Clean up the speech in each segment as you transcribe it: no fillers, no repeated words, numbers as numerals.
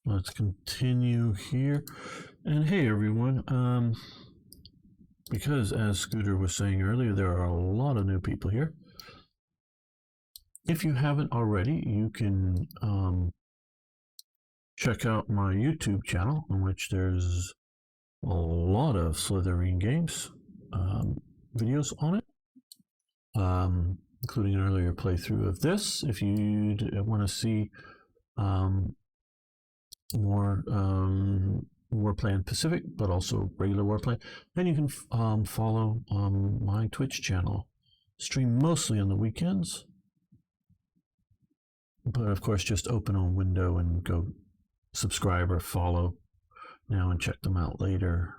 Let's continue here. And hey, everyone. Because as Scooter was saying earlier, there are a lot of new people here. If you haven't already, you can check out my YouTube channel, in which there's a lot of Slytherin games videos on it, including an earlier playthrough of this. If you want to see more WarPlan Pacific, but also regular WarPlan, then you can follow my Twitch channel. Stream mostly on the weekends, but of course just open a window and go subscribe or follow now and check them out later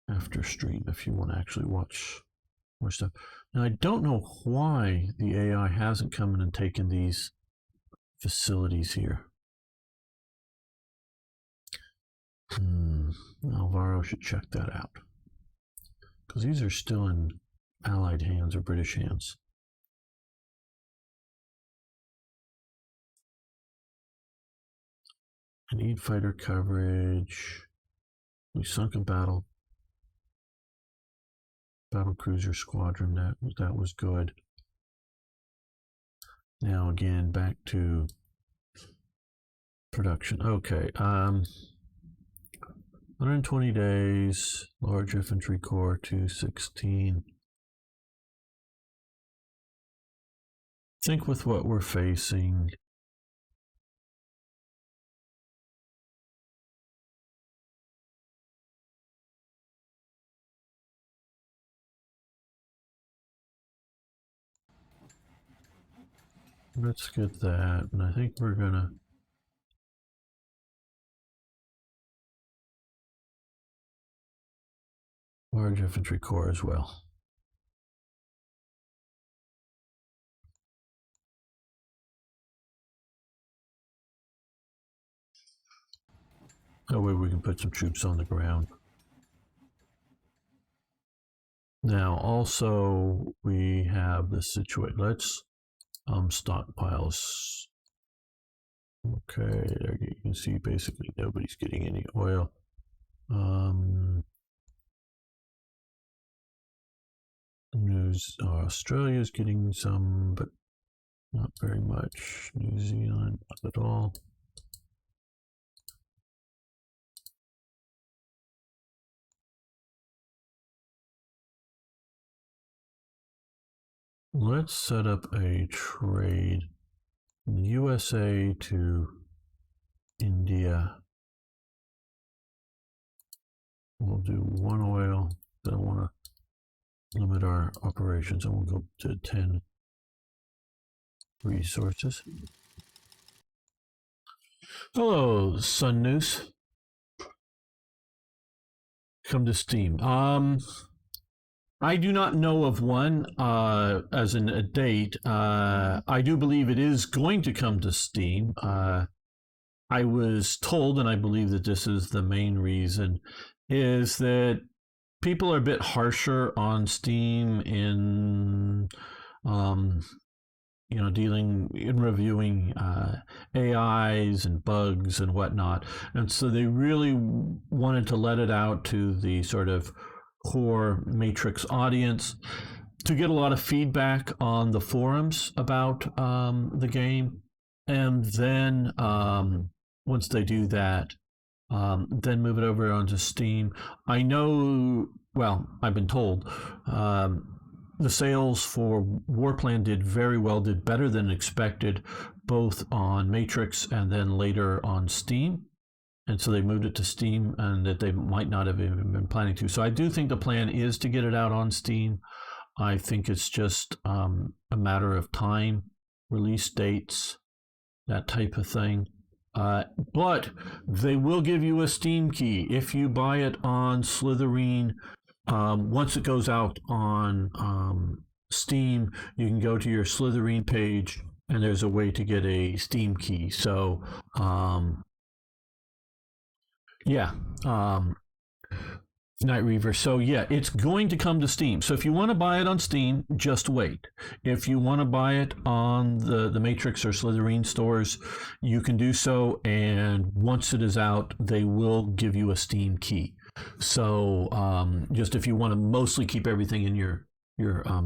after stream if you want to actually watch more stuff. Now, I don't know why the AI hasn't come in and taken these facilities here. Alvaro should check that out, because these are still in Allied hands or British hands. I need fighter coverage. We sunk a battle cruiser squadron. That was good. Now again, back to production. Okay. 120 days. Large infantry corps 216. I think with what we're facing, let's get that, and I think we're gonna large infantry corps as well. That way we can put some troops on the ground. Now also we have the situation. Let's stockpiles. Okay, there you can see basically nobody's getting any oil. Australia's getting some, but not very much. New Zealand, not at all. Let's set up a trade from the USA to India. We'll do 1 oil. Don't want to limit our operations, and we'll go to 10 resources. Hello, Sun News. Come to Steam. I do not know of one as in a date. I do believe it is going to come to Steam. I was told, and I believe that this is the main reason, is that people are a bit harsher on Steam in dealing in reviewing AIs and bugs and whatnot, and so they really wanted to let it out to the sort of core Matrix audience to get a lot of feedback on the forums about the game, and then once they do that, then move it over onto Steam. I know, well, I've been told the sales for WarPlan did very well, did better than expected, both on Matrix and then later on Steam. And so they moved it to Steam, and that they might not have even been planning to. So I do think the plan is to get it out on Steam. I think it's just a matter of time, release dates, that type of thing. But they will give you a Steam key if you buy it on Slytherin. Once it goes out on Steam, you can go to your Slytherin page, and there's a way to get a Steam key. So yeah, Night Reaver. So yeah, it's going to come to Steam. So if you want to buy it on Steam, just wait. If you want to buy it on the Matrix or Slytherin stores, you can do so. And once it is out, they will give you a Steam key. So just if you want to mostly keep everything in your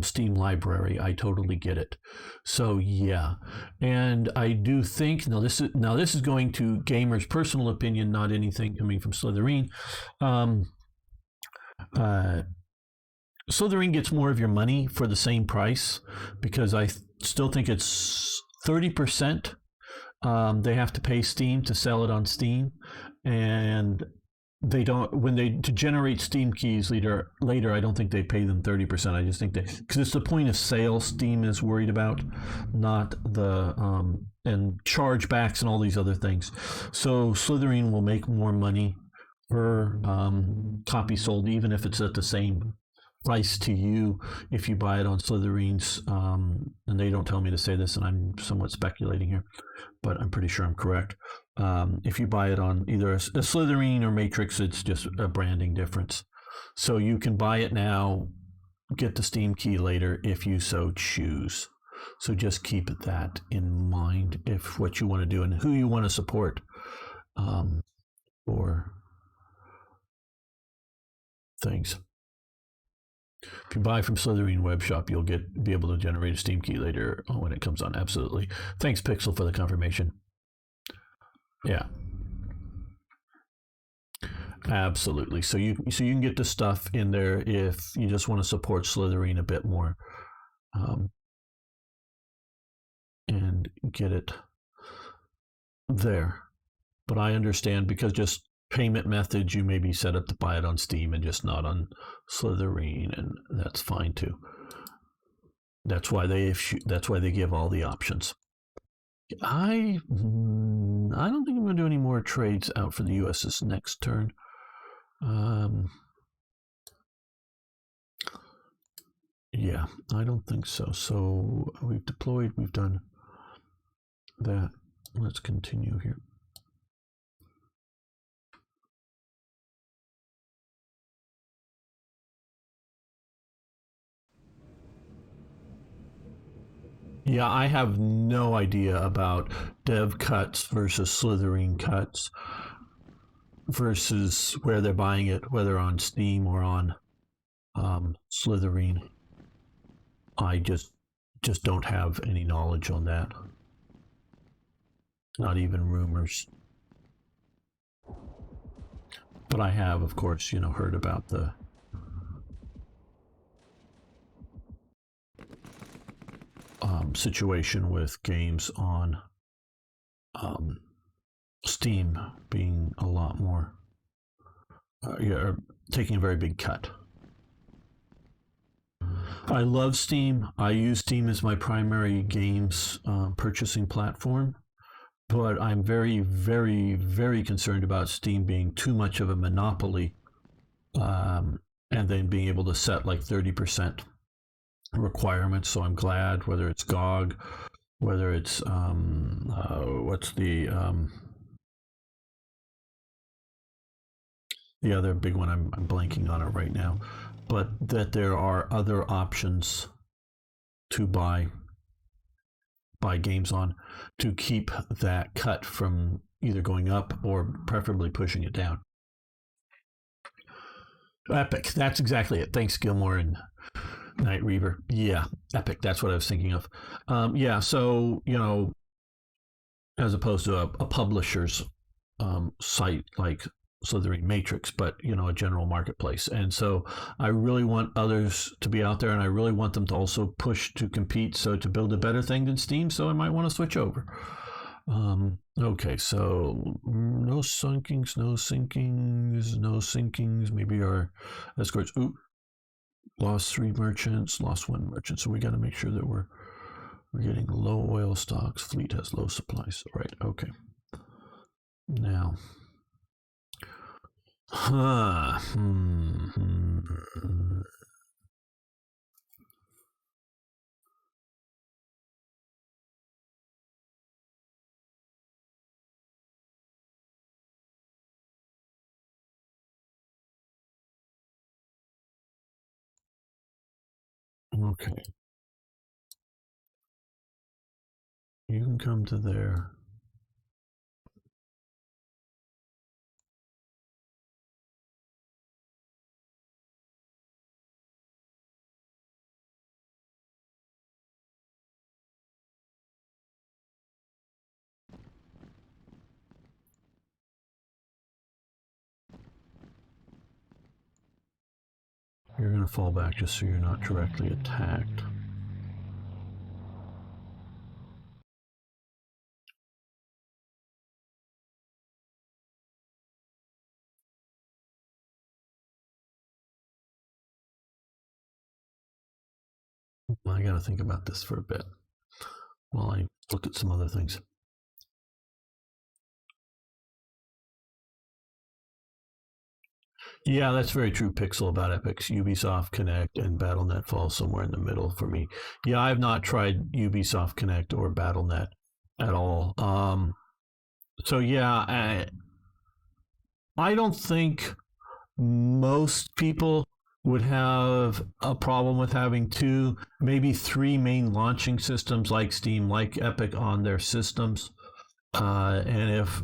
Steam library, I totally get it. So yeah, and I do think now this is going to gamers' personal opinion, not anything coming from Slytherin. Um, uh, Slytherin gets more of your money for the same price because I still think it's 30%. They have to pay Steam to sell it on Steam, and they don't when they to generate Steam keys later. I don't think they pay them 30%. I just think that because it's the point of sale Steam is worried about, not the and chargebacks and all these other things. So Slytherin will make more money per copy sold, even if it's at the same price to you if you buy it on Slytherin's. And they don't tell me to say this, and I'm somewhat speculating here, but I'm pretty sure I'm correct. If you buy it on either a Slytherin or Matrix, it's just a branding difference. So you can buy it now, get the Steam key later if you so choose. So just keep that in mind if what you want to do and who you want to support for things. If you buy from Slytherin Web Shop, you'll be able to generate a Steam key later when it comes on. Absolutely. Thanks, Pixel, for the confirmation. Yeah. Absolutely. So you can get the stuff in there if you just want to support Slytherin a bit more, and get it there. But I understand because just payment methods, you may be set up to buy it on Steam and just not on Slytherin, and that's fine too. That's why they give all the options. I don't think I'm going to do any more trades out for the U.S. this next turn. Yeah, I don't think so. So we've deployed, we've done that. Let's continue here. Yeah, I have no idea about dev cuts versus Slytherin cuts versus where they're buying it, whether on Steam or on Slytherin. I just don't have any knowledge on that. Not even rumors. But I have, of course, heard about the situation with games on Steam being a lot more, taking a very big cut. I love Steam. I use Steam as my primary games purchasing platform, but I'm very, very, very concerned about Steam being too much of a monopoly, and then being able to set like 30% requirements. So I'm glad, whether it's GOG, whether it's what's the other big one, I'm blanking on it right now, but that there are other options to buy games on to keep that cut from either going up or preferably pushing it down. Epic, that's exactly it. Thanks, Gilmore and Night Reaver. Yeah, Epic, that's what I was thinking of. Yeah, so as opposed to a publisher's site like Slytherin Matrix, but a general marketplace. And so I really want others to be out there, and I really want them to also push to compete, so to build a better thing than Steam. So I might want to switch over. Okay, so no sinkings, no sinkings, no sinkings. Maybe our escorts. Ooh, lost 3 merchants, lost 1 merchant. So we got to make sure that we're getting low oil stocks. Fleet has low supplies. Right. Okay. Now. Huh. Okay. You can come to there. You're going to fall back just so you're not directly attacked. I got to think about this for a bit while I look at some other things. Yeah, that's very true, Pixel, about Epic's. Ubisoft Connect and Battle.net fall somewhere in the middle for me. Yeah, I have not tried Ubisoft Connect or Battle.net at all. So yeah, I don't think most people would have a problem with having two, maybe three main launching systems like Steam, like Epic on their systems. And if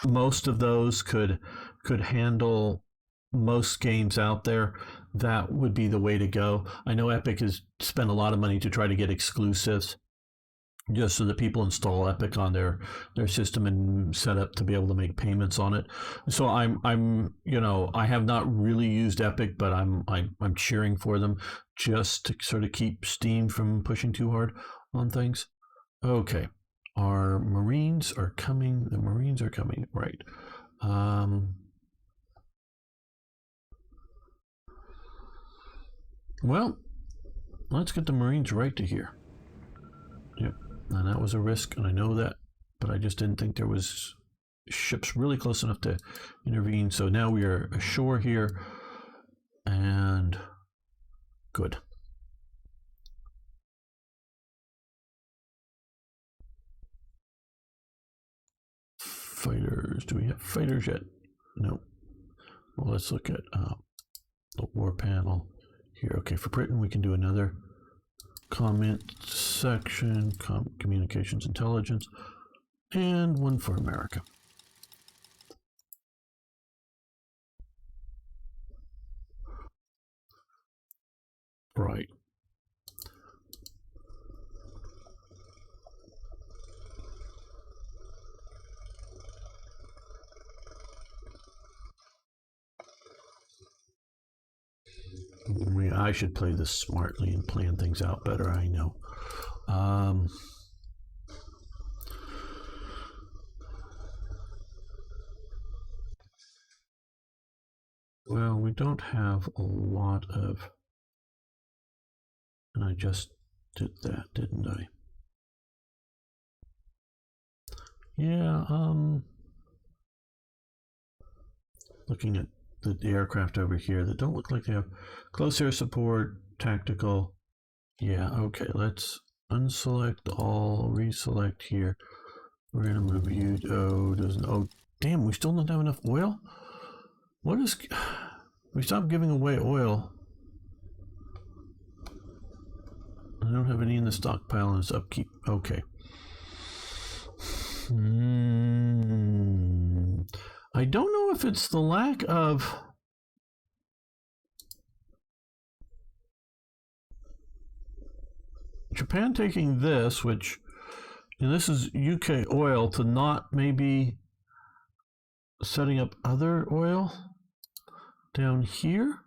most of those could handle most games out there, that would be the way to go. I know Epic has spent a lot of money to try to get exclusives, just so that people install Epic on their system and set up to be able to make payments on it. So I'm I have not really used Epic, but I'm cheering for them just to sort of keep Steam from pushing too hard on things. Okay, our Marines are coming. The Marines are coming, right? Well, let's get the Marines right to here. Yep. And that was a risk, and I know that, but I just didn't think there was ships really close enough to intervene. So now we are ashore here, and good. Fighters. Do we have fighters yet? No. Well, let's look at the war panel here. Okay, for Britain, we can do another comment section, communications intelligence, and one for America. Right. I should play this smartly and plan things out better, I know. Well, we don't have a lot of... And I just did that, didn't I? Yeah, looking at the aircraft over here that don't look like they have close air support, tactical. Yeah, okay, let's unselect all, reselect here. We're gonna move you. Oh, damn, we still don't have enough oil? What is... We stopped giving away oil. I don't have any in the stockpile and it's upkeep. Okay. I don't know if it's the lack of... Japan taking this, which... And this is UK oil, to not maybe setting up other oil down here.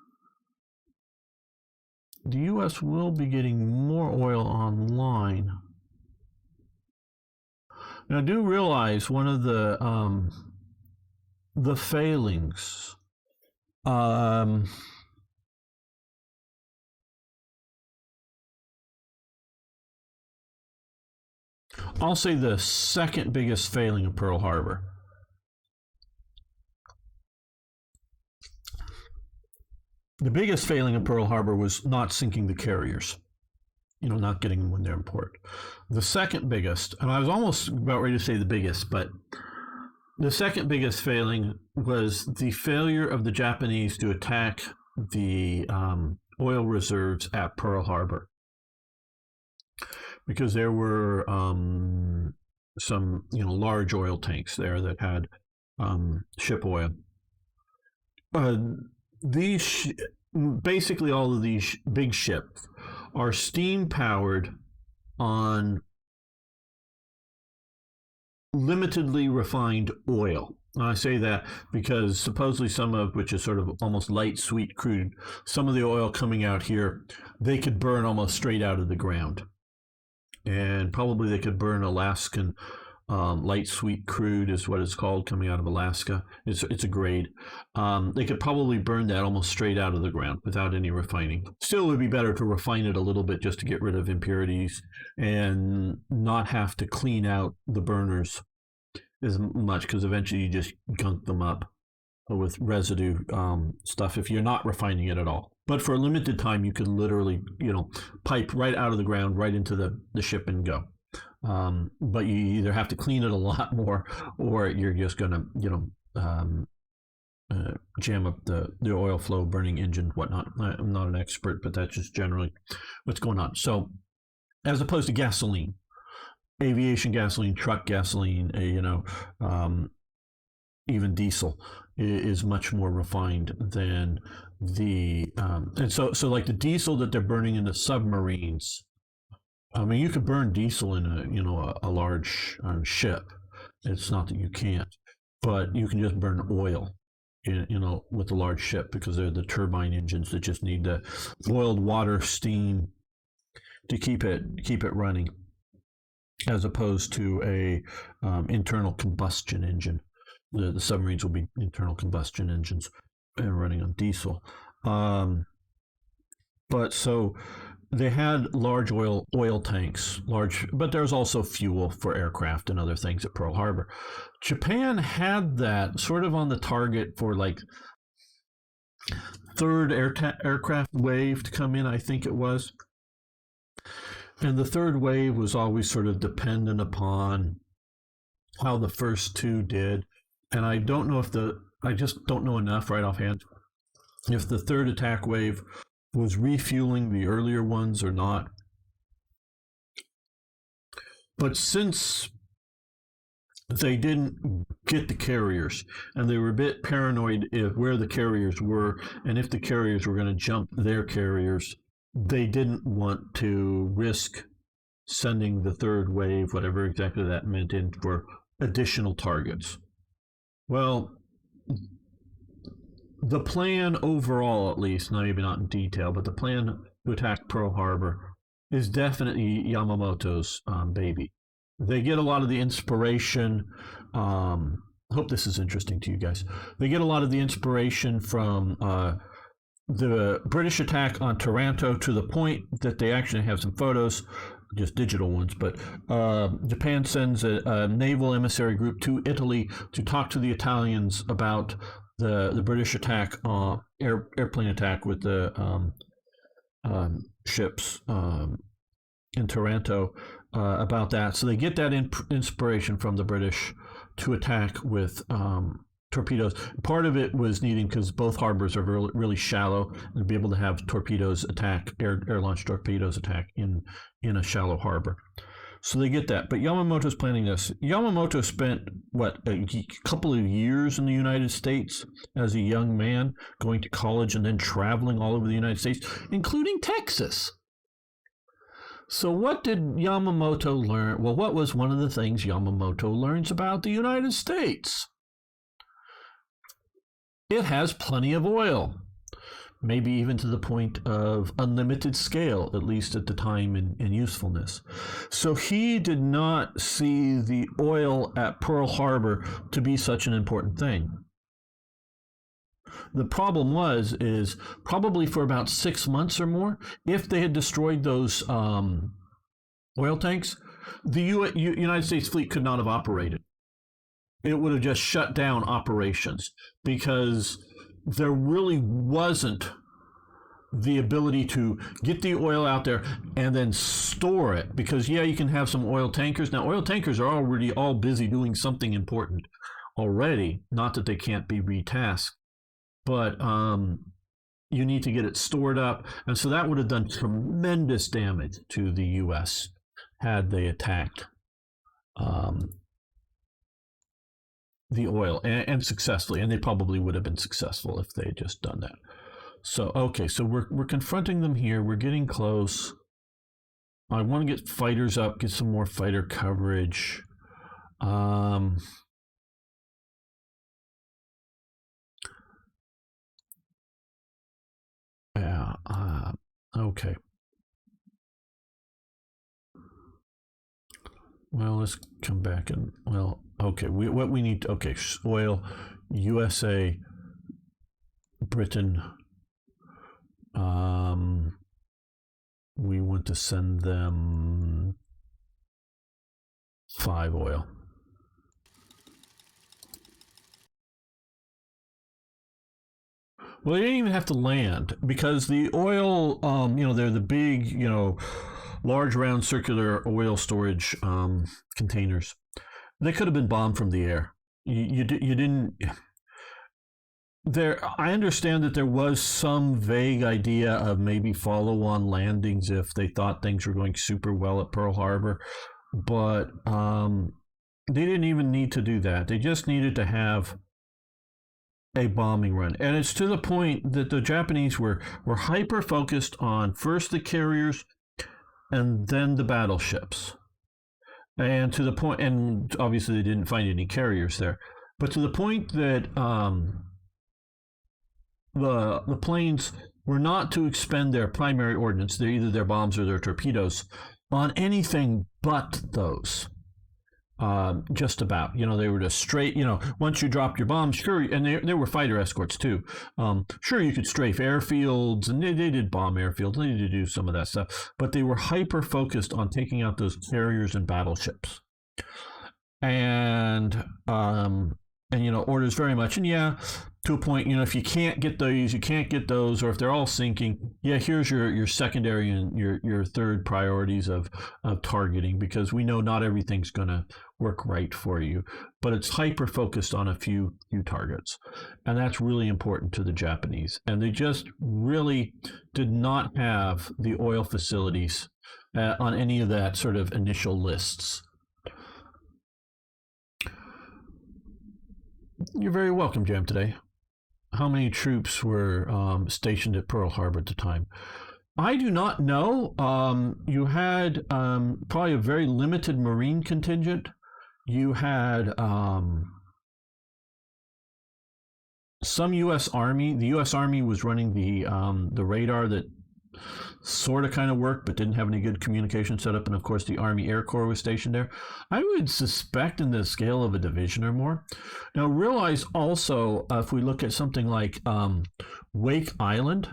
The US will be getting more oil online. Now, do realize one of the failings. I'll say the second biggest failing of Pearl Harbor. The biggest failing of Pearl Harbor was not sinking the carriers, not getting them when they're in port. The second biggest, and I was almost about ready to say the biggest, but the second biggest failing was the failure of the Japanese to attack the oil reserves at Pearl Harbor, because there were some large oil tanks there that had ship oil. These basically all of these big ships are steam powered on limitedly refined oil. And I say that because supposedly some of which is sort of almost light sweet crude, some of the oil coming out here, they could burn almost straight out of the ground. And probably they could burn Alaskan light sweet crude is what it's called, coming out of Alaska. It's a grade. They could probably burn that almost straight out of the ground without any refining. Still, it would be better to refine it a little bit just to get rid of impurities and not have to clean out the burners as much, because eventually you just gunk them up with residue stuff if you're not refining it at all. But for a limited time, you could literally, pipe right out of the ground, right into the ship and go. But you either have to clean it a lot more, or you're just going to, jam up the oil flow, burning engine, whatnot. I'm not an expert, but that's just generally what's going on. So, as opposed to gasoline, aviation gasoline, truck gasoline, even diesel is much more refined than the and so like the diesel that they're burning in the submarines. I mean, you could burn diesel in a large ship. It's not that you can't, but you can just burn oil, with a large ship, because they're the turbine engines that just need the boiled water steam to keep it running, as opposed to a internal combustion engine. The submarines will be internal combustion engines and running on diesel. But so they had large oil tanks, but there's also fuel for aircraft and other things at Pearl Harbor. Japan had that sort of on the target for like third aircraft wave to come in, I think it was. And the third wave was always sort of dependent upon how the first two did. And I don't know I just don't know enough right offhand if the third attack wave was refueling the earlier ones or not. But since they didn't get the carriers, and they were a bit paranoid where the carriers were, and if the carriers were going to jump their carriers, they didn't want to risk sending the third wave, whatever exactly that meant, in for additional targets. Well, the plan overall, at least, maybe not in detail, but the plan to attack Pearl Harbor is definitely Yamamoto's baby. They get a lot of the inspiration. Hope this is interesting to you guys. They get a lot of the inspiration from the British attack on Taranto, to the point that they actually have some photos, just digital ones, but Japan sends a naval emissary group to Italy to talk to the Italians about the British attack, airplane attack with the ships in Taranto, about that. So they get that inspiration from the British to attack with torpedoes. Part of it was needing, because both harbors are really, really shallow, and be able to have torpedoes attack, air-launched torpedoes attack in a shallow harbor. So they get that. But Yamamoto's planning this. Yamamoto spent, a couple of years in the United States as a young man, going to college and then traveling all over the United States, including Texas. So what did Yamamoto learn? Well, what was one of the things Yamamoto learns about the United States? It has plenty of oil. Maybe even to the point of unlimited scale, at least at the time in usefulness. So he did not see the oil at Pearl Harbor to be such an important thing. The problem is probably for about 6 months or more, if they had destroyed those oil tanks, the United States fleet could not have operated. It would have just shut down operations, because there really wasn't the ability to get the oil out there and then store it. Because, you can have some oil tankers. Now, oil tankers are already all busy doing something important already. Not that they can't be retasked. But you need to get it stored up. And so that would have done tremendous damage to the U.S. had they attacked the oil and successfully. And they probably would have been successful if they had just done that. So, okay, so we're confronting them here. We're getting close. I want to get fighters up, get some more fighter coverage. Yeah. Okay. Well, let's come back and okay. What we need. Okay, oil, USA, Britain. We want to send them 5 oil. Well, they didn't even have to land because the oil, they're the big, large round circular oil storage containers. They could have been bombed from the air. You didn't. There, I understand that there was some vague idea of maybe follow-on landings if they thought things were going super well at Pearl Harbor, but they didn't even need to do that. They just needed to have a bombing run. And it's to the point that the Japanese were hyper focused on first the carriers and then the battleships. And to the point, and obviously they didn't find any carriers there, but to the point that the planes were not to expend their primary ordnance, either their bombs or their torpedoes, on anything but those. Just about, they were just straight, once you dropped your bombs, sure, and there were fighter escorts too. Sure, you could strafe airfields, and they did bomb airfields, they did do some of that stuff, but they were hyper focused on taking out those carriers and battleships. And orders very much, and yeah, to a point, if you can't get those, you can't get those, or if they're all sinking, yeah, here's your secondary and your third priorities of targeting, because we know not everything's going to work right for you, but it's hyper focused on a few targets, and that's really important to the Japanese. And they just really did not have the oil facilities on any of that sort of initial lists. You're very welcome, Jam, today. How many troops were stationed at Pearl Harbor at the time? I do not know. You had probably a very limited Marine contingent. You had some U.S. Army. The U.S. Army was running the radar that sort of kind of worked, but didn't have any good communication set up. And of course, the Army Air Corps was stationed there. I would suspect in the scale of a division or more. Now, realize also, if we look at something like Wake Island,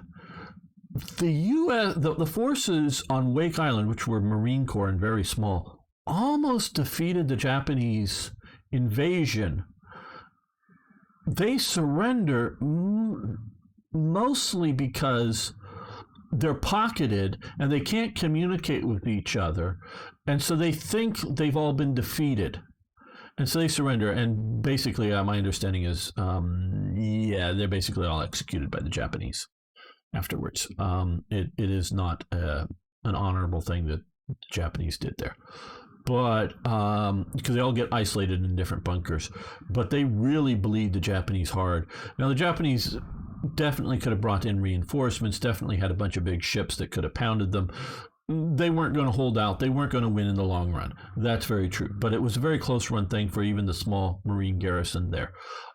the U.S. the forces on Wake Island, which were Marine Corps and very small, almost defeated the Japanese invasion. They surrender mostly because they're pocketed and they can't communicate with each other, and so they think they've all been defeated, and so they surrender. And basically, my understanding is, they're basically all executed by the Japanese afterwards. It is not an honorable thing that the Japanese did there, but because they all get isolated in different bunkers, but they really bleed the Japanese hard. Now, the Japanese definitely could have brought in reinforcements, definitely had a bunch of big ships that could have pounded them. They weren't going to hold out. They weren't going to win in the long run. That's very true. But it was a very close run thing for even the small Marine garrison there.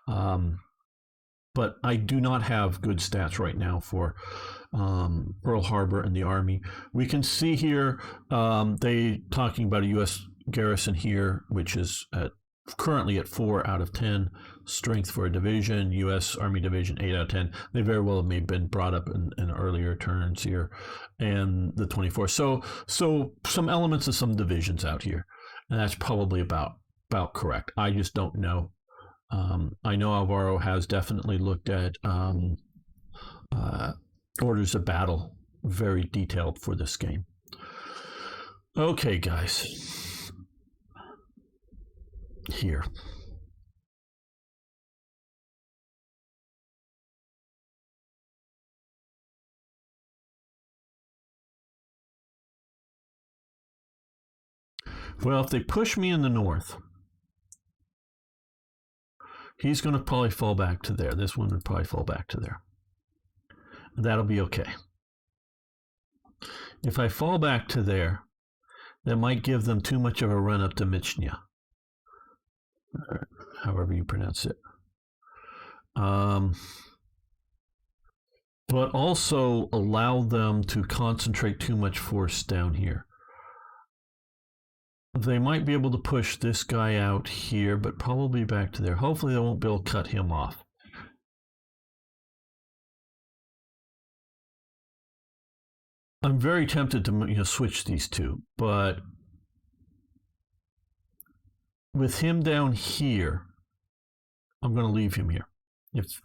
But I do not have good stats right now for Pearl Harbor and the Army. We can see here they talking about a U.S. garrison here, which is currently at 4 out of 10 strength for a division. U.S. Army division 8 out of 10. They very well may have been brought up in earlier turns here, and the 24. So some elements of some divisions out here, and that's probably about correct. I just don't know. I know Alvaro has definitely looked at orders of battle, very detailed for this game. Okay, guys. Here. Well, if they push me in the north, he's going to probably fall back to there. This one would probably fall back to there. That'll be okay. If I fall back to there, that might give them too much of a run up to Michnya, however you pronounce it. But also allow them to concentrate too much force down here. They might be able to push this guy out here, but probably back to there. Hopefully they won't be able to cut him off. I'm very tempted to switch these two, but with him down here, I'm going to leave him here. If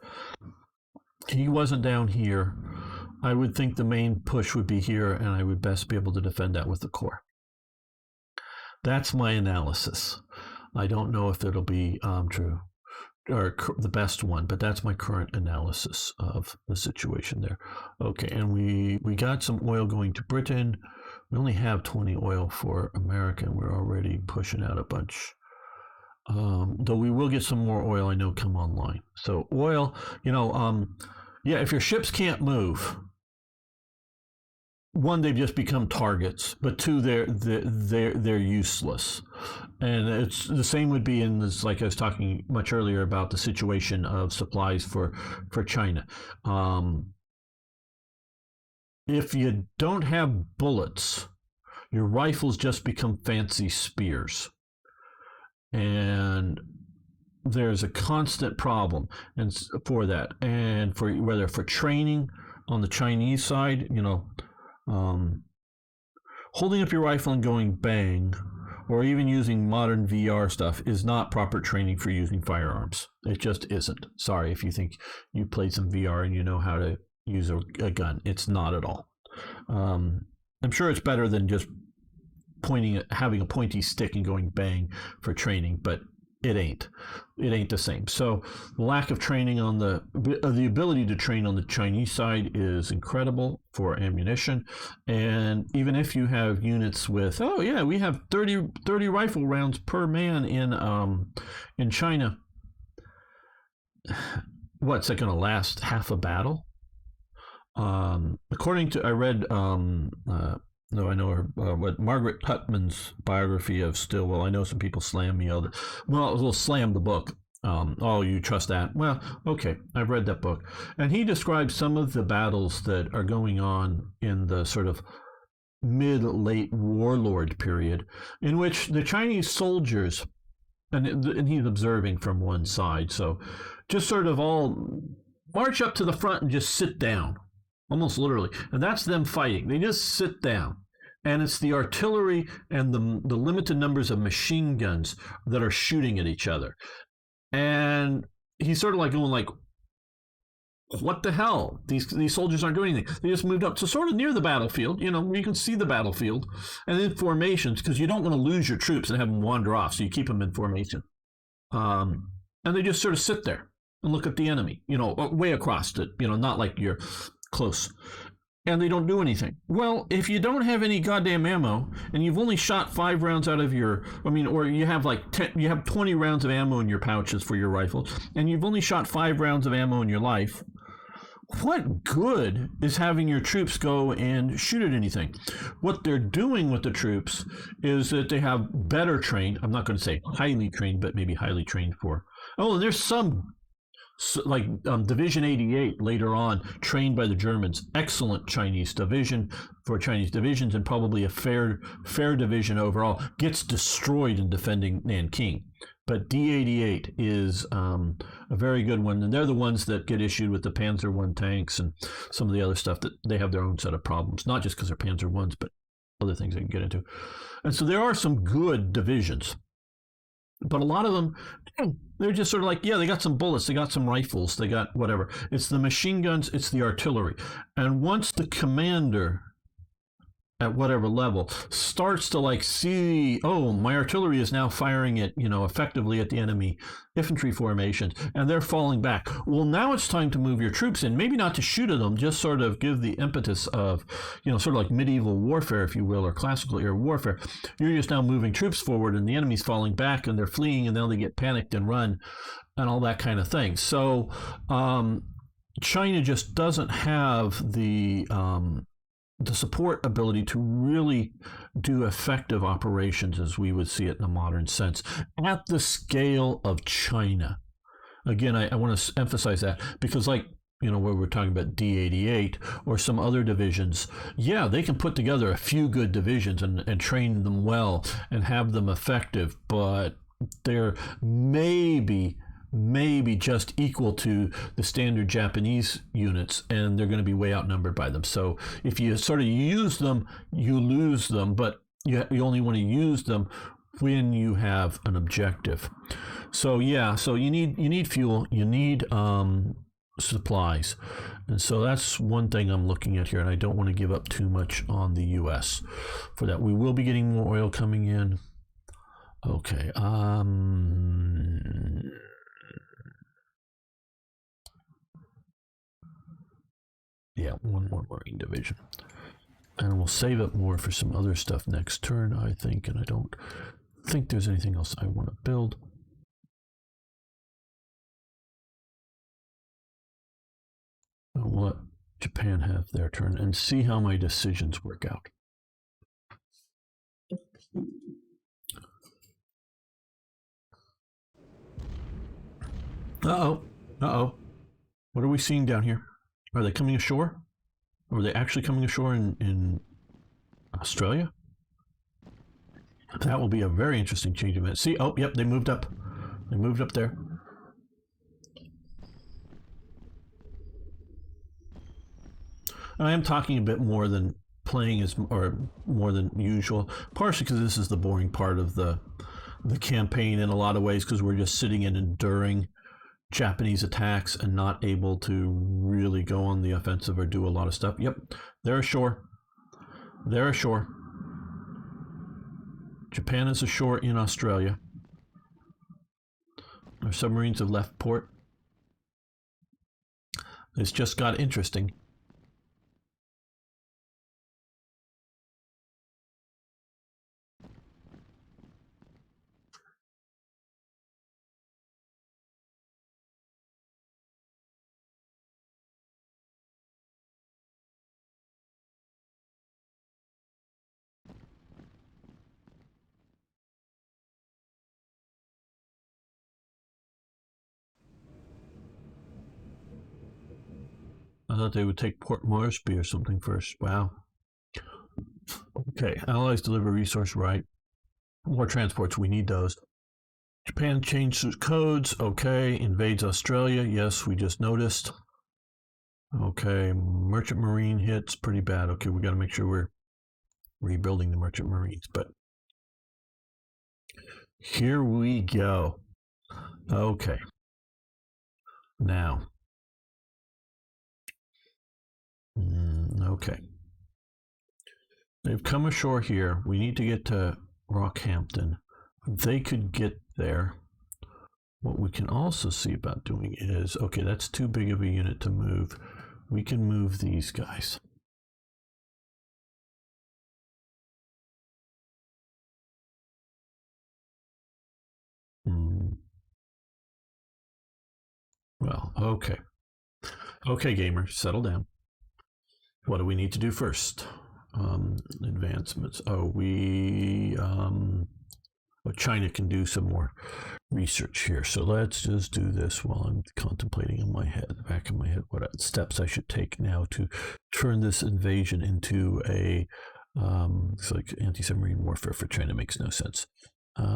he wasn't down here, I would think the main push would be here, and I would best be able to defend that with the core. That's my analysis. I don't know if it'll be true or the best one, but that's my current analysis of the situation there. Okay, and we got some oil going to Britain. We only have 20 oil for America, and we're already pushing out a bunch. Though we will get some more oil, I know, come online. So oil, yeah, if your ships can't move, one, they've just become targets, but two, they're useless. And it's the same would be in this, like I was talking much earlier about the situation of supplies for China. If you don't have bullets, your rifles just become fancy spears. And there's a constant problem and for that. And for whether for training on the Chinese side, holding up your rifle and going bang, or even using modern VR stuff, is not proper training for using firearms. It just isn't. Sorry if you think you played some VR and you know how to use a gun. It's not at all. I'm sure it's better than just having a pointy stick and going bang for training, but it ain't the same. So the lack of training on the ability to train on the Chinese side is incredible for ammunition. And even if you have units with, we have 30 rifle rounds per man in China, what's that going to last half a battle? According to, I read, no, I know her, what Margaret Hutman's biography of Stilwell. I know some people slam me. Well, slam the book. You trust that? Well, okay, I've read that book. And he describes some of the battles that are going on in the sort of mid-late warlord period, in which the Chinese soldiers, and he's observing from one side, so just sort of all march up to the front and just sit down. Almost literally. And that's them fighting. They just sit down. And it's the artillery and the limited numbers of machine guns that are shooting at each other. And he's sort of like going like, what the hell? These soldiers aren't doing anything. They just moved up to sort of near the battlefield, where you can see the battlefield. And in formations, because you don't want to lose your troops and have them wander off, so you keep them in formation. And they just sort of sit there and look at the enemy, way across it, not like you're close, and they don't do anything. Well, if you don't have any goddamn ammo and you've only shot 5 rounds out of or you have like 20 rounds of ammo in your pouches for your rifle, and you've only shot 5 rounds of ammo in your life, what good is having your troops go and shoot at anything? What they're doing with the troops is that they have better trained, I'm not going to say highly trained, but maybe highly trained and there's some like Division 88 later on, trained by the Germans, excellent Chinese division for Chinese divisions, and probably a fair division overall, gets destroyed in defending Nanking. But D88 is a very good one, and they're the ones that get issued with the Panzer I tanks and some of the other stuff that they have their own set of problems, not just because they're Panzer Is, but other things they can get into. And so there are some good divisions. But a lot of them, they're just sort of like, they got some bullets, they got some rifles, they got whatever. It's the machine guns, it's the artillery. And once the commander at whatever level starts to like see, oh, my artillery is now firing it, effectively at the enemy infantry formations, and they're falling back. Well, now it's time to move your troops in, maybe not to shoot at them, just sort of give the impetus of, sort of like medieval warfare, if you will, or classical era warfare. You're just now moving troops forward, and the enemy's falling back, and they're fleeing, and then they get panicked and run, and all that kind of thing. So China just doesn't have the support ability to really do effective operations as we would see it in a modern sense at the scale of China. Again, I want to emphasize that because, like, where we're talking about D88 or some other divisions, yeah, they can put together a few good divisions and train them well and have them effective, but they're maybe just equal to the standard Japanese units, and they're going to be way outnumbered by them. So if you sort of use them, you lose them, but you only want to use them when you have an objective. So yeah, so you need fuel, you need supplies, and so that's one thing I'm looking at here, and I don't want to give up too much on the U.S. for that. We will be getting more oil coming in. Okay. Yeah, one more Marine division. And we'll save up more for some other stuff next turn, I think. And I don't think there's anything else I want to build. I'll let Japan have their turn and see how my decisions work out. Uh-oh. What are we seeing down here? Are they coming ashore? Or are they actually coming ashore in Australia? That will be a very interesting change of events. See, oh, yep, they moved up. They moved up there. I am talking a bit more than playing or more than usual, partially because this is the boring part of the campaign in a lot of ways, because we're just sitting and enduring Japanese attacks and not able to really go on the offensive or do a lot of stuff. Yep, they're ashore. They're ashore. Japan is ashore in Australia. Our submarines have left port. It's just got interesting. I thought they would take Port Moresby or something first. Wow. Okay, Allies deliver resource right. More transports, we need those. Japan changed its codes. Okay, invades Australia. Yes, we just noticed. Okay, merchant marine hits pretty bad. Okay, we got to make sure we're rebuilding the merchant marines. But here we go. Okay. Now. Okay. They've come ashore here. We need to get to Rockhampton. They could get there. What we can also see about doing is, okay, that's too big of a unit to move. We can move these guys. Well, okay. Okay, gamers, settle down. What do we need to do first? Advancements. Oh, China can do some more research here. So let's just do this while I'm contemplating in my head, back in my head, what steps I should take now to turn this invasion into a, it's like anti-submarine warfare for China makes no sense. Not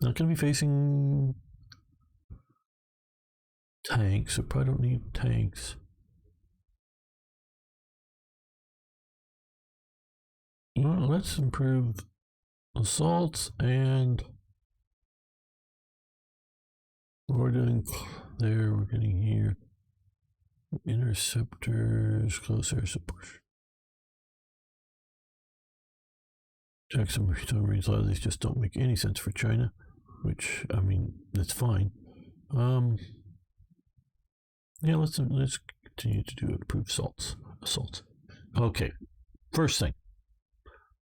going to be facing tanks, so probably don't need tanks. Well, let's improve assaults, and we're doing there, we're getting here. Interceptors, close air support. Jackson Marines, a lot of these just don't make any sense for China, which, I mean, that's fine. Yeah, let's continue to do approved assaults. Okay, first thing,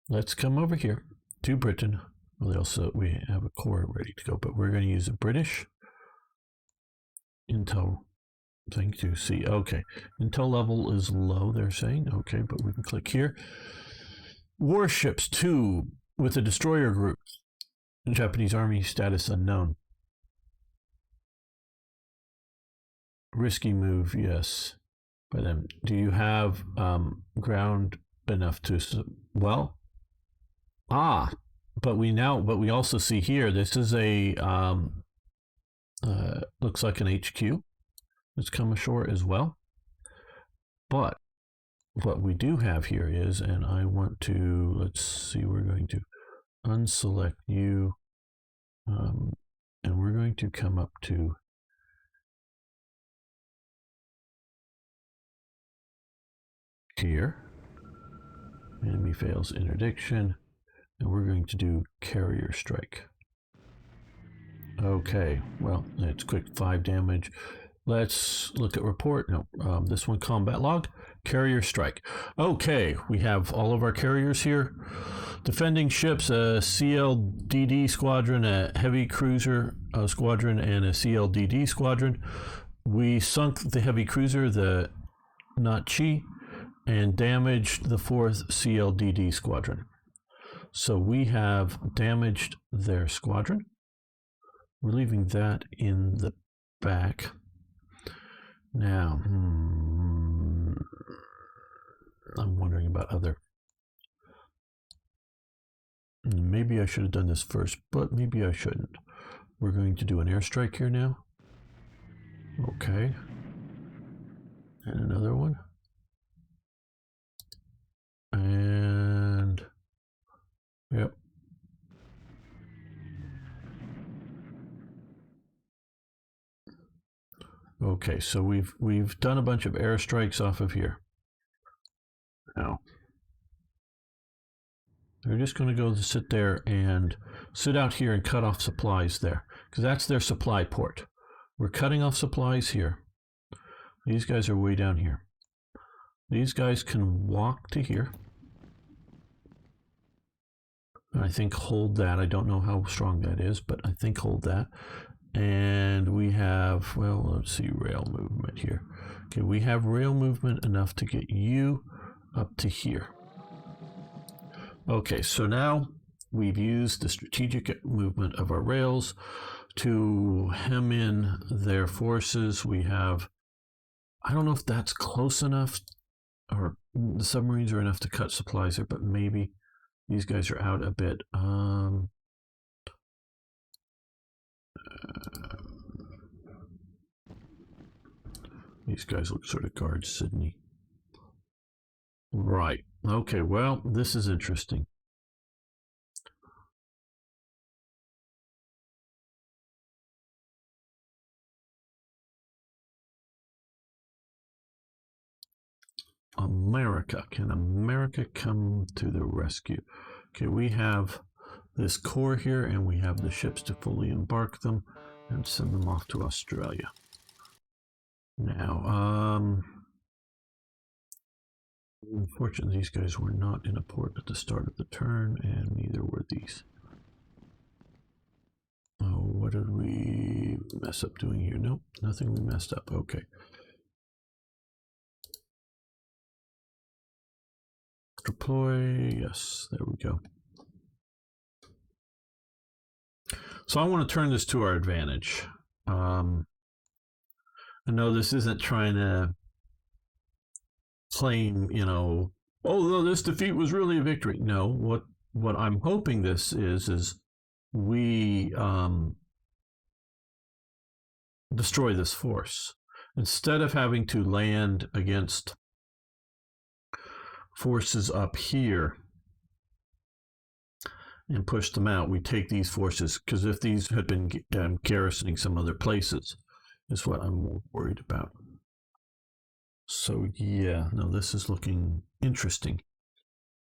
let's come over here to Britain. Well, we have a core ready to go, but we're going to use a British intel thing to see. Okay, intel level is low, they're saying. Okay, but we can click here. Warships 2 with a destroyer group. Japanese Army status unknown. Risky move, yes. By them. Do you have ground enough to? Well, but we also see here. This is a looks like an HQ. Let's come ashore as well. But what we do have here is, and I want to, let's see, we're going to unselect you, and we're going to come up to here. Enemy fails interdiction, and we're going to do carrier strike. Okay, well, it's quick 5 damage. Let's look at report. No, this one, combat log, carrier strike. Okay, we have all of our carriers here. Defending ships, a CLDD squadron, a heavy cruiser squadron, and a CLDD squadron. We sunk the heavy cruiser, the Nachi, and damaged the 4th CLDD squadron. So we have damaged their squadron. We're leaving that in the back. Now, I'm wondering about other. Maybe I should have done this first, but maybe I shouldn't. We're going to do an airstrike here now. Okay. And another one. And yep. Okay, so we've done a bunch of airstrikes off of here. Now they're just going to go sit there and sit out here and cut off supplies there, because that's their supply port. We're cutting off supplies here. These guys are way down here. These guys can walk to here. I think hold that. I don't know how strong that is, but I think hold that. And we have, well, let's see, rail movement here. Okay, we have rail movement enough to get you up to here. Okay, so now we've used the strategic movement of our rails to hem in their forces. We have, I don't know if that's close enough, or the submarines are enough to cut supplies there, but maybe these guys are out a bit. These guys look sort of guard Sydney. Right. Okay, well, this is interesting. America. Can America come to the rescue? Okay, we have this core here, and we have the ships to fully embark them and send them off to Australia. Now, unfortunately, these guys were not in a port at the start of the turn, and neither were these. Oh, what did we mess up doing here? Nope, nothing we messed up. Okay. Deploy, yes, there we go. So I want to turn this to our advantage. I know this isn't trying to claim, you know, oh, no, this defeat was really a victory. No, what I'm hoping this is we destroy this force. Instead of having to land against forces up here and push them out, we take these forces, because if these had been garrisoning some other places, is what I'm worried about. So yeah, no, this is looking interesting.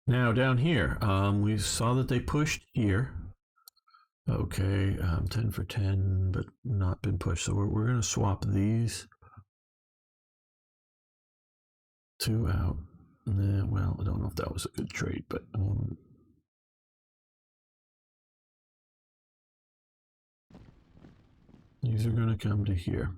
Now down here, we saw that they pushed here. Okay, 10 for 10, but not been pushed. So we're going to swap these two out. Well, I don't know if that was a good trade, but these are going to come to here.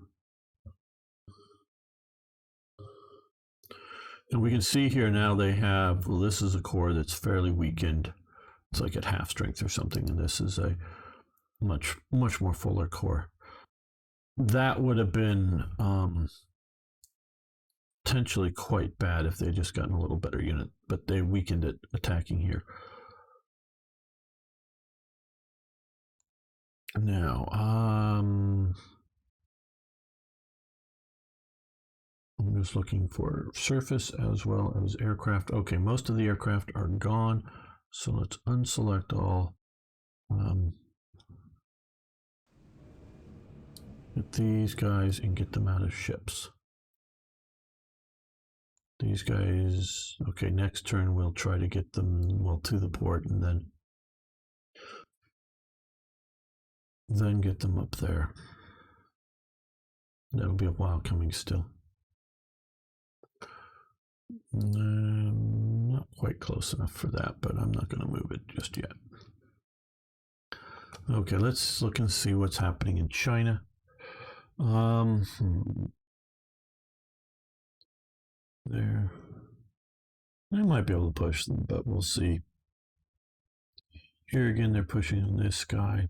And we can see here now they have, well, this is a core that's fairly weakened. It's like at half strength or something, and this is a much more fuller core. That would have been potentially quite bad if they had just gotten a little better unit, but they weakened it attacking here. Now, I'm just looking for surface as well as aircraft. Okay, most of the aircraft are gone, so let's unselect all. Get these guys and get them out of ships. These guys, okay, next turn we'll try to get them, well, to the port and then get them up there. That'll be a while coming still. Not quite close enough for that, but I'm not going to move it just yet. Okay, let's look and see what's happening in China. There. I might be able to push them, but we'll see. Here again, they're pushing on this guy.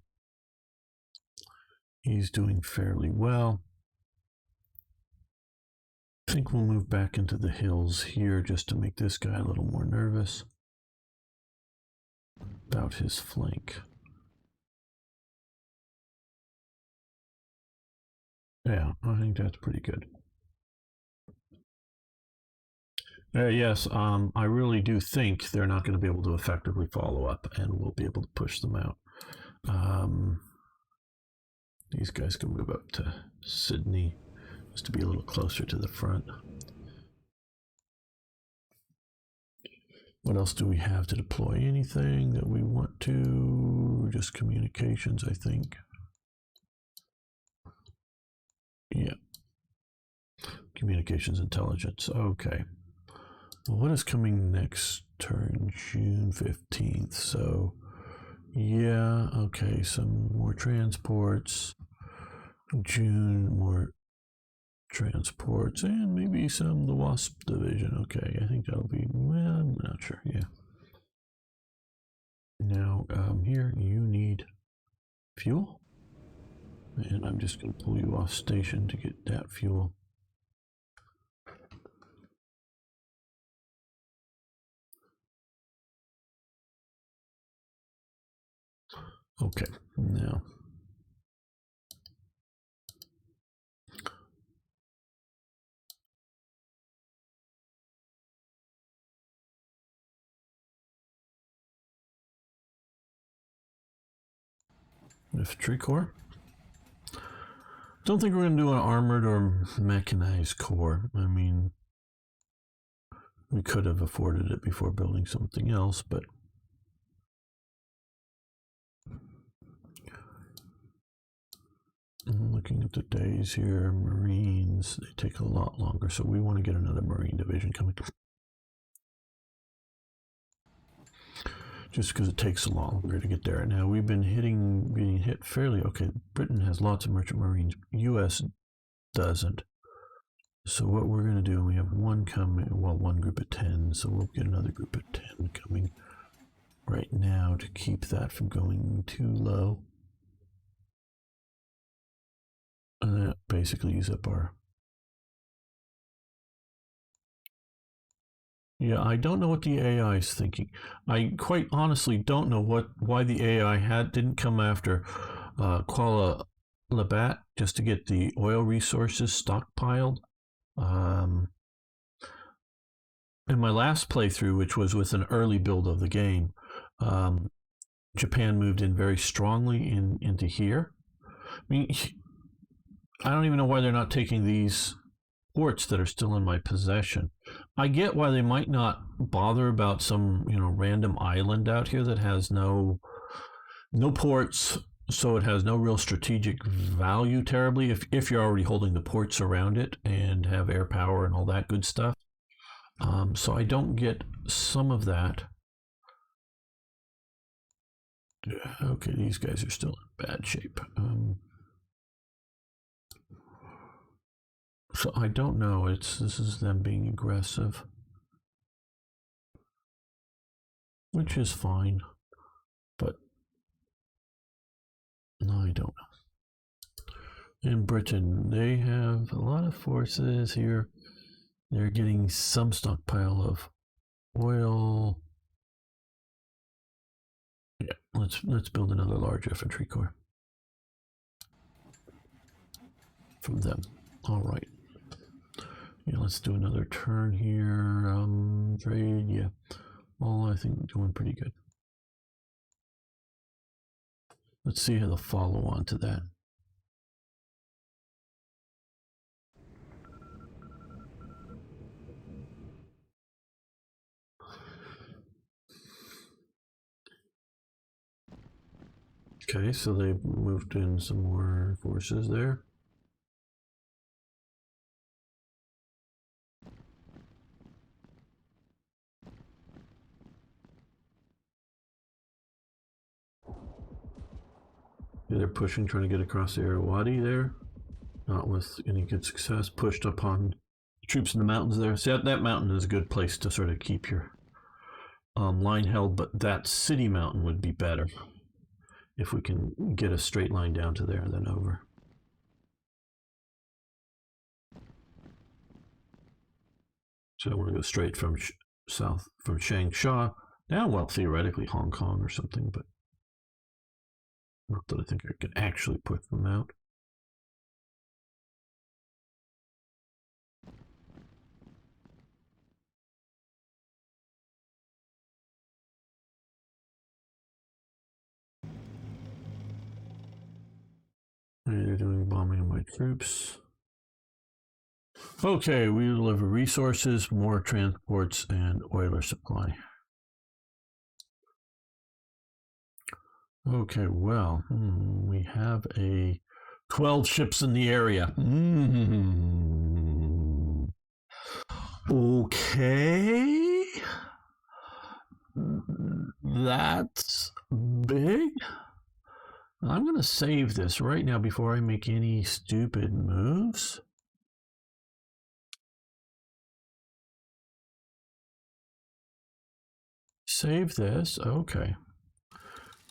He's doing fairly well. I think we'll move back into the hills here just to make this guy a little more nervous about his flank. Yeah, I think that's pretty good. Yes, I really do think they're not going to be able to effectively follow up, and we'll be able to push them out. These guys can move up to Sydney just to be a little closer to the front. What else do we have to deploy? Anything that we want to? Just communications, I think. Yeah. Communications intelligence. Okay. Well, what is coming next turn? June 15th. So, yeah, okay, some more transports. June, more transports, and maybe some the WASP division. Okay, I think that'll be, well, I'm not sure. Yeah. Now, here you need fuel, and I'm just going to pull you off station to get that fuel. Okay, now infantry corps. Don't think we're going to do an armored or mechanized corps. I mean, we could have afforded it before building something else, but I'm looking at the days here. Marines, they take a lot longer, so we want to get another Marine division coming. Just because it takes a lot longer to get there. Now, we've been being hit fairly. Okay, Britain has lots of merchant marines. U.S. doesn't. So what we're going to do, we have one coming, well, one group of 10, so we'll get another group of 10 coming right now to keep that from going too low. And that basically use up our... Yeah, I don't know what the AI is thinking. I quite honestly don't know why the AI didn't come after Kuala Labat just to get the oil resources stockpiled. In my last playthrough, which was with an early build of the game, Japan moved in very strongly into here. I mean, I don't even know why they're not taking these ports that are still in my possession. I get why they might not bother about some, random island out here that has no ports, so it has no real strategic value terribly if you're already holding the ports around it and have air power and all that good stuff. So I don't get some of that. Okay, these guys are still in bad shape. So I don't know. This is them being aggressive, which is fine, but no, I don't know. In Britain, they have a lot of forces here. They're getting some stockpile of oil. Yeah, let's build another large infantry corps from them. All right. Yeah, let's do another turn here. Trade, yeah. All I think doing pretty good. Let's see how the follow on to that. Okay, so they moved in some more forces there. Yeah, they're pushing, trying to get across the Irrawaddy there. Not with any good success. Pushed upon troops in the mountains there. See, that mountain is a good place to sort of keep your line held, but that city mountain would be better if we can get a straight line down to there and then over. So we're going to go straight from south from Changsha down, well, theoretically Hong Kong or something, but not that I think I can actually put them out. They're doing bombing of my troops. Okay, we deliver resources, more transports, and oiler supply. Okay, well, we have 12 ships in the area. Okay. That's big. I'm going to save this right now before I make any stupid moves. Save this. Okay.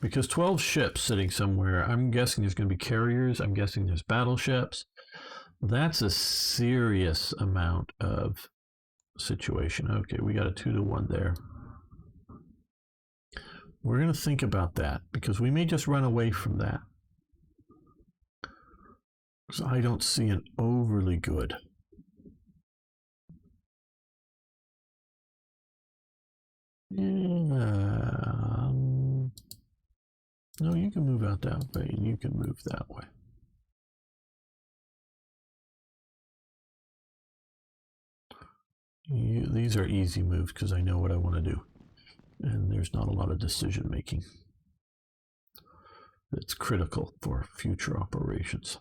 Because 12 ships sitting somewhere, I'm guessing there's going to be carriers. I'm guessing there's battleships. That's a serious amount of situation. Okay, we got a 2-to-1 there. We're going to think about that because we may just run away from that. So I don't see an overly good. Yeah. No, you can move out that way, and you can move that way. These are easy moves because I know what I want to do. And there's not a lot of decision making that's critical for future operations.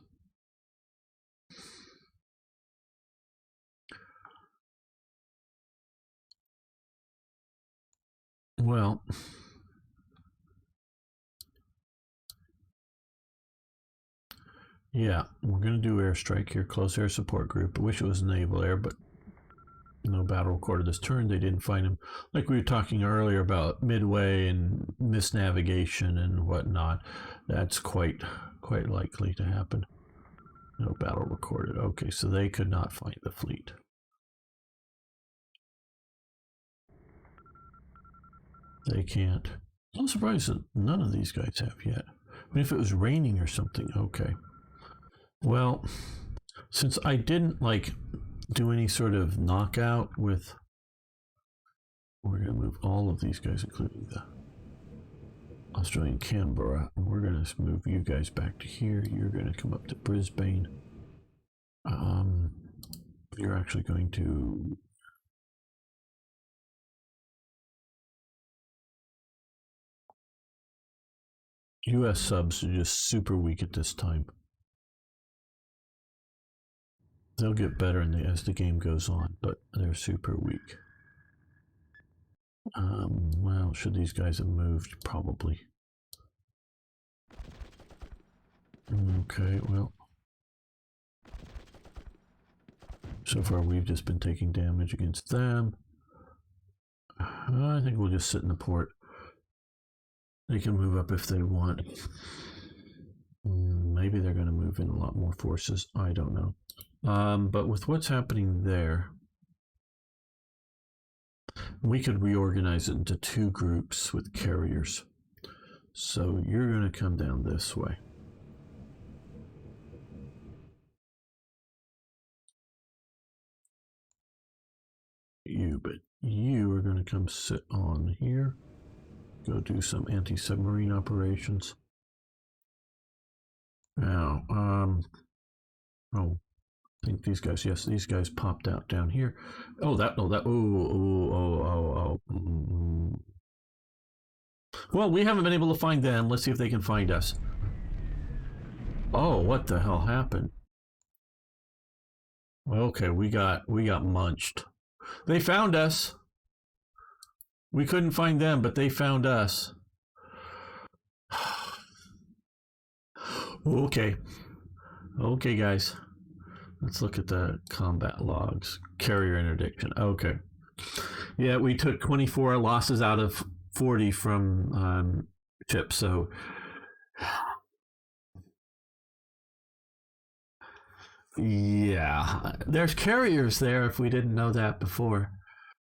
Well, yeah, we're going to do airstrike here, close air support group. I wish it was naval air, but no battle recorded this turn. They didn't find him. Like we were talking earlier about Midway and misnavigation and whatnot. That's quite likely to happen. No battle recorded. Okay, so they could not find the fleet. They can't. I'm surprised that none of these guys have yet. I mean, if it was raining or something, okay. Well, since I didn't do any sort of knockout with, we're going to move all of these guys, including the Australian Canberra, and we're going to move you guys back to here. You're going to come up to Brisbane. You're actually going to US subs are just super weak at this time. They'll get better as the game goes on, but they're super weak. Well, should these guys have moved? Probably. Okay, well. So far, we've just been taking damage against them. I think we'll just sit in the port. They can move up if they want. Maybe they're going to move in a lot more forces. I don't know. But with what's happening there, we could reorganize it into two groups with carriers. So you're going to come down this way. But you are going to come sit on here. Go do some anti-submarine operations. Now, I think these guys, yes, these guys popped out down here. Well, we haven't been able to find them. Let's see if they can find us. Oh, what the hell happened? Okay, we got munched. They found us. We couldn't find them, but they found us. Okay, guys. Let's look at the combat logs. Carrier interdiction. Okay. Yeah, we took 24 losses out of 40 from ships. So yeah, there's carriers there if we didn't know that before.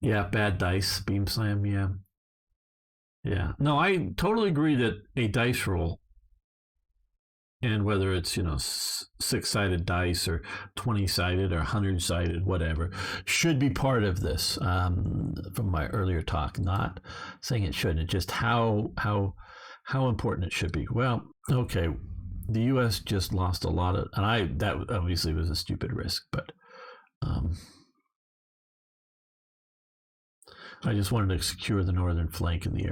Yeah, bad dice, beam slam. Yeah. Yeah. No, I totally agree that a dice roll, and whether it's 6-sided dice or 20-sided or 100-sided, whatever, should be part of this. From my earlier talk, not saying it shouldn't, just how important it should be. Well, okay, the U.S. just lost a lot of, and that obviously was a stupid risk, but I just wanted to secure the northern flank and the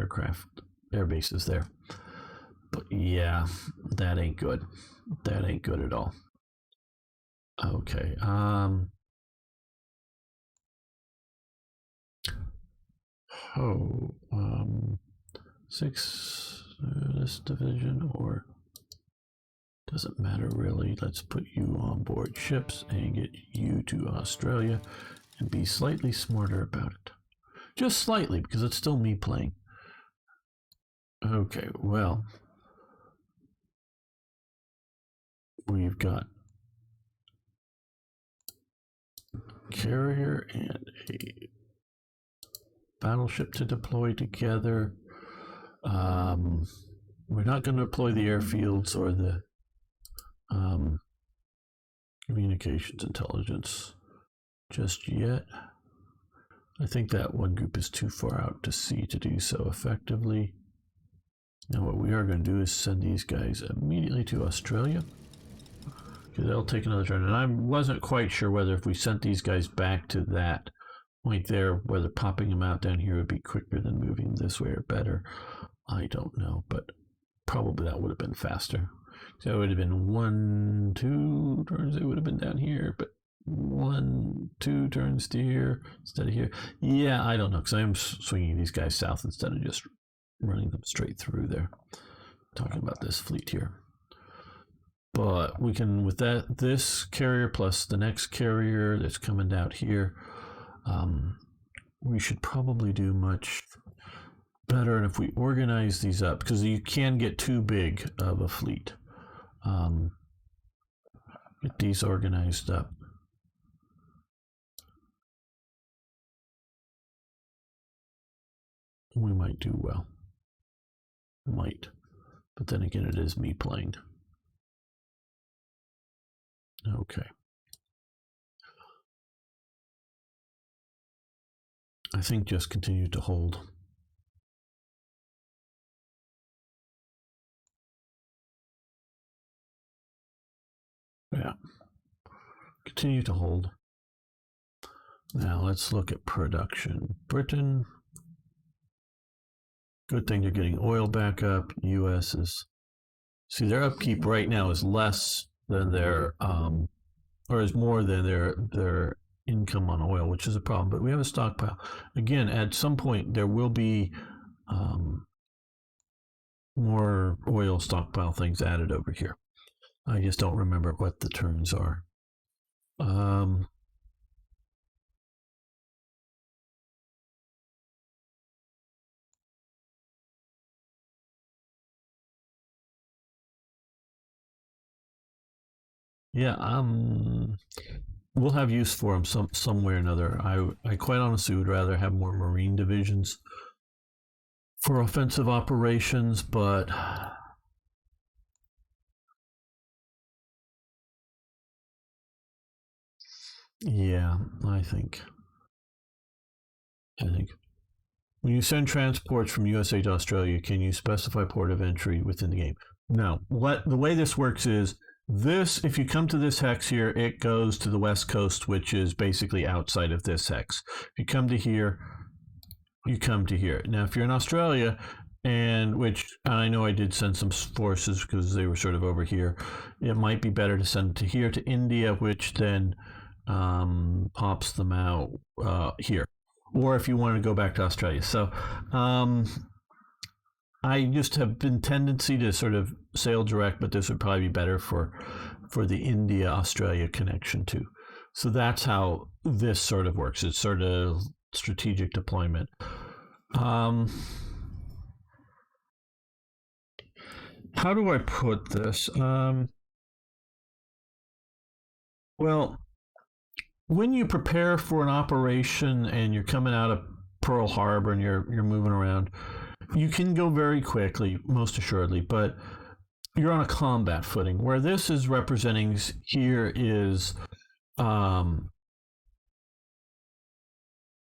air bases there. But yeah, that ain't good. That ain't good at all. Okay. 6 this division, or doesn't matter really. Let's put you on board ships and get you to Australia and be slightly smarter about it. Just slightly, because it's still me playing. Okay, well, we've got carrier and a battleship to deploy together. We're not going to deploy the airfields or the communications intelligence just yet. I think that one group is too far out to sea to do so effectively. Now what we are going to do is send these guys immediately to Australia, because they'll take another turn. And I wasn't quite sure whether if we sent these guys back to that point there, whether popping them out down here would be quicker than moving them this way or better. I don't know, but probably that would have been faster. So it would have been 1-2 turns. It would have been down here, but 1-2 turns to here instead of here. Yeah, I don't know, because I'm swinging these guys south instead of just running them straight through there. Talking about this fleet here. But we can, with this carrier plus the next carrier that's coming out here, we should probably do much better. And if we organize these up, because you can get too big of a fleet, get these organized up. We might do well. Might. But then again, it is me playing. Okay. I think just continue to hold. Yeah. Continue to hold. Now let's look at production. Britain, good thing they're getting oil back up. U.S. is, see, their upkeep right now is less than their, or is more than their income on oil, which is a problem. But we have a stockpile. Again, at some point there will be more oil stockpile things added over here. I just don't remember what the terms are. Yeah, we'll have use for them some way or another. I quite honestly would rather have more Marine divisions for offensive operations, but yeah, I think when you send transports from USA to Australia, can you specify port of entry within the game? No. What the way this works is this, if you come to this hex here, it goes to the west coast, which is basically outside of this hex. If you come to here, you come to here. Now, if you're in Australia, and which I know I did send some forces because they were sort of over here, it might be better to send it to here, to India, which then pops them out here. Or if you want to go back to Australia. So I just have been tendency to sort of sail direct, but this would probably be better for the India Australia connection too. So that's how this sort of works. It's sort of strategic deployment. How do I put this? Well, when you prepare for an operation and you're coming out of Pearl Harbor and you're moving around, you can go very quickly, most assuredly, but you're on a combat footing. Where this is representing here is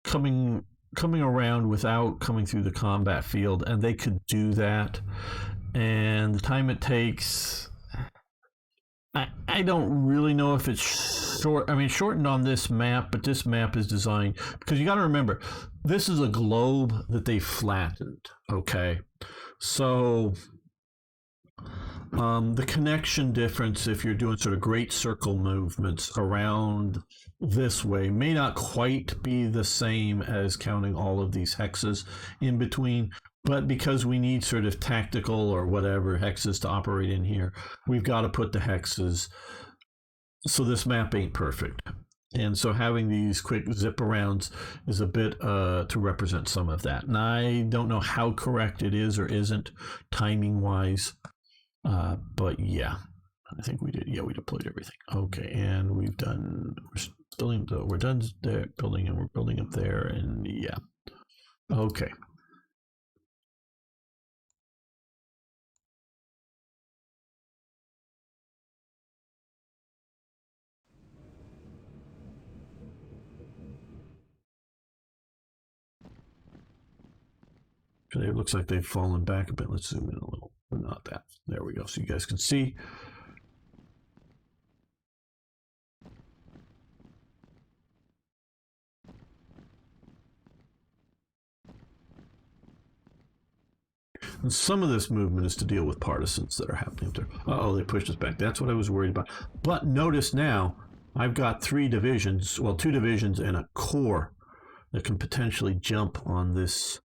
coming around without coming through the combat field, and they could do that. And the time it takes, I don't really know if it's short. I mean, shortened on this map, but this map is designed because you got to remember this is a globe that they flattened. Okay, so the connection difference, if you're doing sort of great circle movements around this way, may not quite be the same as counting all of these hexes in between. But because we need sort of tactical or whatever hexes to operate in here, we've got to put the hexes. So this map ain't perfect. And so having these quick zip arounds is a bit to represent some of that. And I don't know how correct it is or isn't timing wise. But yeah, I think we did. Yeah, we deployed everything. Okay, and we've done, we're done there building, and we're building up there. And yeah, okay. It looks like they've fallen back a bit. Let's zoom in a little, but not that. There we go, so you guys can see. And some of this movement is to deal with partisans that are happening there. Oh, they pushed us back. That's what I was worried about. But notice now, I've got 3 divisions, well, 2 divisions and a corps that can potentially jump on this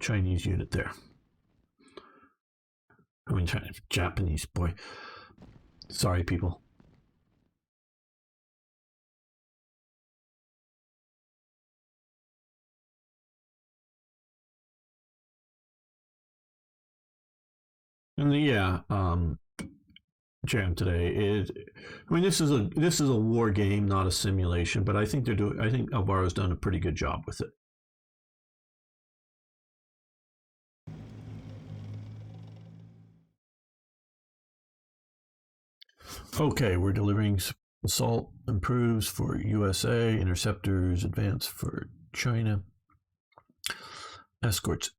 Chinese unit there. I mean, Japanese, boy. Sorry, people. And yeah, Jam today. I mean, this is a war game, not a simulation. But I think I think Alvaro's done a pretty good job with it. Okay, we're delivering assault improves for USA, interceptors advance for China, escorts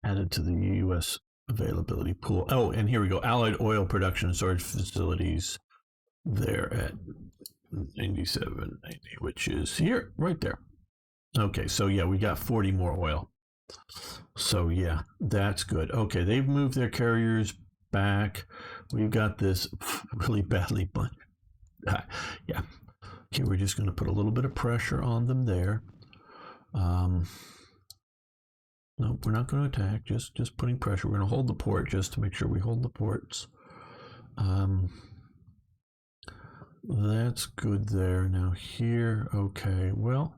added to the US availability pool. Oh, and here we go. Allied oil production and storage facilities there at 9790, which is here, right there. Okay, so yeah, we got 40 more oil. So yeah, that's good. Okay, they've moved their carriers back. We've got this really badly, but yeah. Okay, we're just going to put a little bit of pressure on them there. No, we're not going to attack. Just putting pressure. We're going to hold the port just to make sure we hold the ports. That's good there. Now here, okay. Well,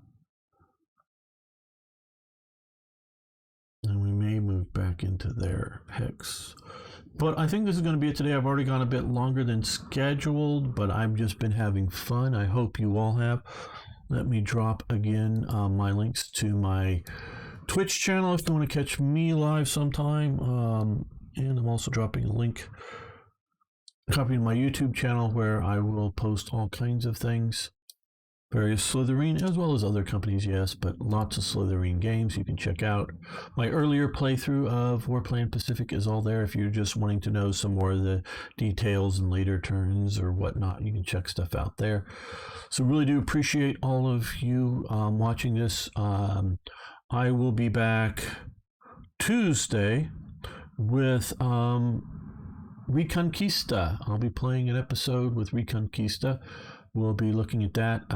and we may move back into their hex. But I think this is going to be it today. I've already gone a bit longer than scheduled, but I've just been having fun. I hope you all have. Let me drop again my links to my Twitch channel if you want to catch me live sometime. And I'm also dropping a link, copying my YouTube channel where I will post all kinds of things. Various Slytherin, as well as other companies, yes, but lots of Slytherin games you can check out. My earlier playthrough of WarPlan Pacific is all there. If you're just wanting to know some more of the details and later turns or whatnot, you can check stuff out there. So really do appreciate all of you watching this. I will be back Tuesday with Reconquista. I'll be playing an episode with Reconquista. We'll be looking at that.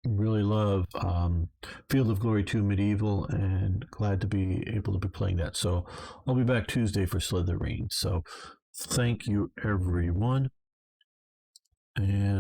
Really love Field of Glory 2 Medieval, and glad to be able to be playing that. So I'll be back Tuesday for Slytherin. So thank you, everyone. And